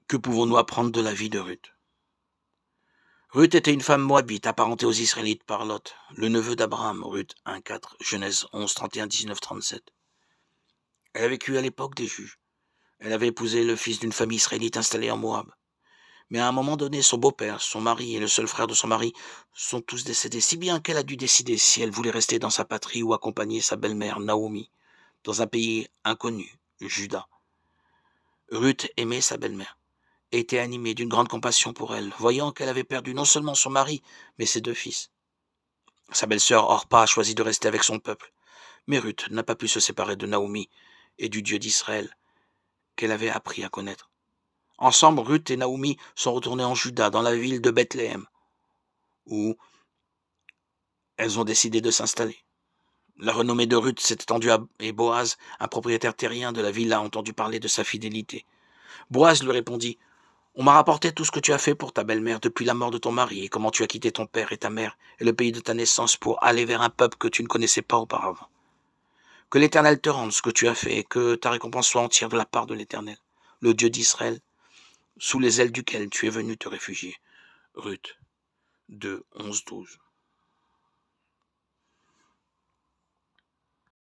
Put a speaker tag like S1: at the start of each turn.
S1: Que pouvons-nous apprendre de la vie de Ruth? Ruth était une femme moabite apparentée aux Israélites par Lot, le neveu d'Abraham, Ruth 1,4, Genèse 11, 31, 19, 37. Elle a vécu à l'époque des Juges. Elle avait épousé le fils d'une famille israélite installée en Moab. Mais à un moment donné, son beau-père, son mari et le seul frère de son mari sont tous décédés, si bien qu'elle a dû décider si elle voulait rester dans sa patrie ou accompagner sa belle-mère, Naomi, dans un pays inconnu, Juda. Ruth aimait sa belle-mère et était animée d'une grande compassion pour elle, voyant qu'elle avait perdu non seulement son mari, mais ses 2 fils. Sa belle-sœur Orpa a choisi de rester avec son peuple, mais Ruth n'a pas pu se séparer de Naomi et du Dieu d'Israël qu'elle avait appris à connaître. Ensemble, Ruth et Naomi sont retournées en Juda, dans la ville de Bethléem, où elles ont décidé de s'installer. La renommée de Ruth s'est étendue et Boaz, un propriétaire terrien de la ville, a entendu parler de sa fidélité. Boaz lui répondit: « On m'a rapporté tout ce que tu as fait pour ta belle-mère depuis la mort de ton mari et comment tu as quitté ton père et ta mère et le pays de ta naissance pour aller vers un peuple que tu ne connaissais pas auparavant. Que l'Éternel te rende ce que tu as fait et que ta récompense soit entière de la part de l'Éternel, le Dieu d'Israël, sous les ailes duquel tu es venu te réfugier. » Ruth 2, 11, 12.